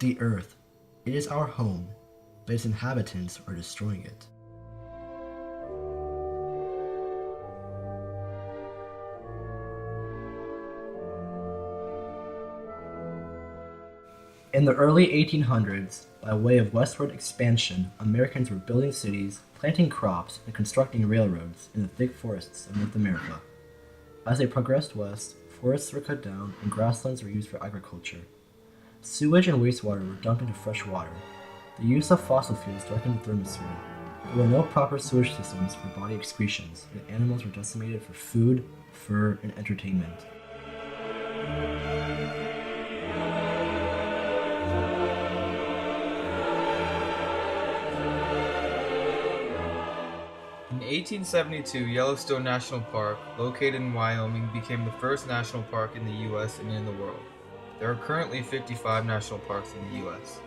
The Earth. It is our home, but its inhabitants are destroying it. In the early 1800s, by way of westward expansion, Americans were building cities, planting crops, and constructing railroads in the thick forests of North America. As they progressed west, forests were cut down and grasslands were used for agriculture. Sewage and wastewater were dumped into fresh water. The use of fossil fuels darkened the thermosphere. There were no proper sewage systems for body excretions, and animals were decimated for food, fur, and entertainment. In 1872, Yellowstone National Park, located in Wyoming, became the first national park in the U.S. and in the world. There are currently 55 national parks in the U.S.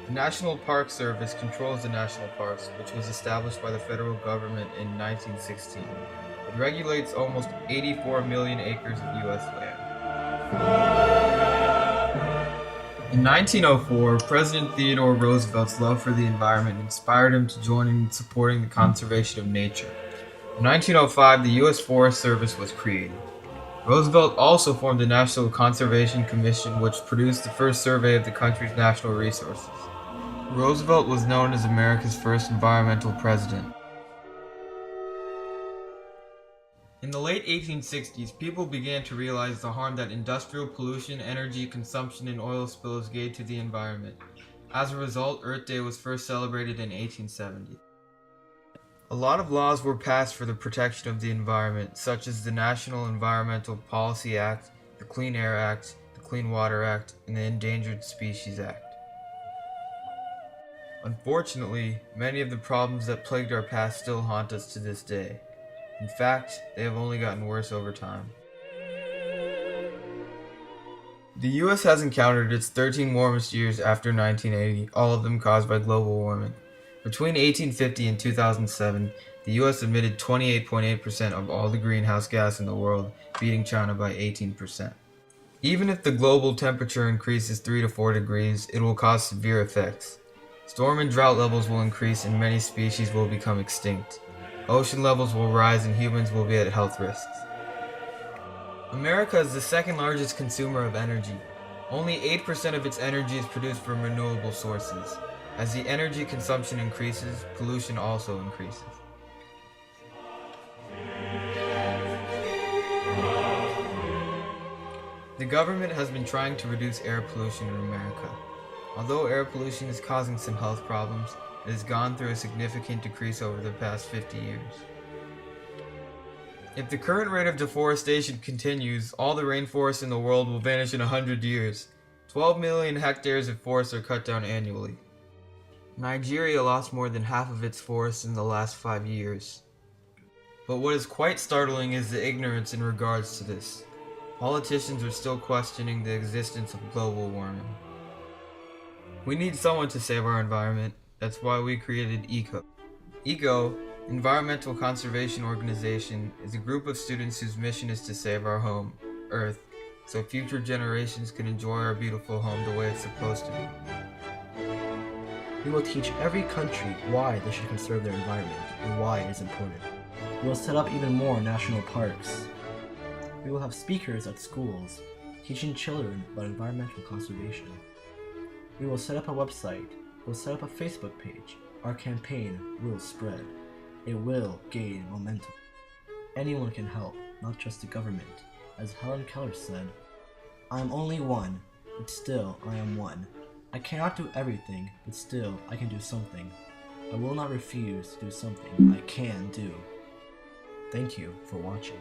The National Park Service controls the national parks, which was established by the federal government in 1916. It regulates almost 84 million acres of U.S. land. In 1904, President Theodore Roosevelt's love for the environment inspired him to join in supporting the conservation of nature. In 1905, the U.S. Forest Service was created. Roosevelt also formed the National Conservation Commission, which produced the first survey of the country's natural resources. Roosevelt was known as America's first environmental president. In the late 1860s, people began to realize the harm that industrial pollution, energy consumption, and oil spills gave to the environment. As a result, Earth Day was first celebrated in 1870. A lot of laws were passed for the protection of the environment, such as the National Environmental Policy Act, the Clean Air Act, the Clean Water Act, and the Endangered Species Act. Unfortunately, many of the problems that plagued our past still haunt us to this day. In fact, they have only gotten worse over time. The U.S. has encountered its 13 warmest years after 1980, all of them caused by global warming. Between 1850 and 2007, the U.S. emitted 28.8% of all the greenhouse gas in the world, beating China by 18%. Even if the global temperature increases 3 to 4 degrees, it will cause severe effects. Storm and drought levels will increase and many species will become extinct. Ocean levels will rise and humans will be at health risks. America is the second largest consumer of energy. Only 8% of its energy is produced from renewable sources. As the energy consumption increases, pollution also increases. The government has been trying to reduce air pollution in America. Although air pollution is causing some health problems, it has gone through a significant decrease over the past 50 years. If the current rate of deforestation continues, all the rainforests in the world will vanish in 100 years. 12 million hectares of forests are cut down annually. Nigeria lost more than half of its forests in the last 5 years. But what is quite startling is the ignorance in regards to this. Politicians are still questioning the existence of global warming. We need someone to save our environment. That's why we created ECO. ECO, Environmental Conservation Organization, is a group of students whose mission is to save our home, Earth, so future generations can enjoy our beautiful home the way it's supposed to be. We will teach every country why they should conserve their environment and why it is important. We will set up even more national parks. We will have speakers at schools, teaching children about environmental conservation. We will set up a website. We'll set up a Facebook page. Our campaign will spread. It will gain momentum. Anyone can help, not just the government. As Helen Keller said, "I am only one, but still I am one. I cannot do everything, but still I can do something. I will not refuse to do something I can do." Thank you for watching.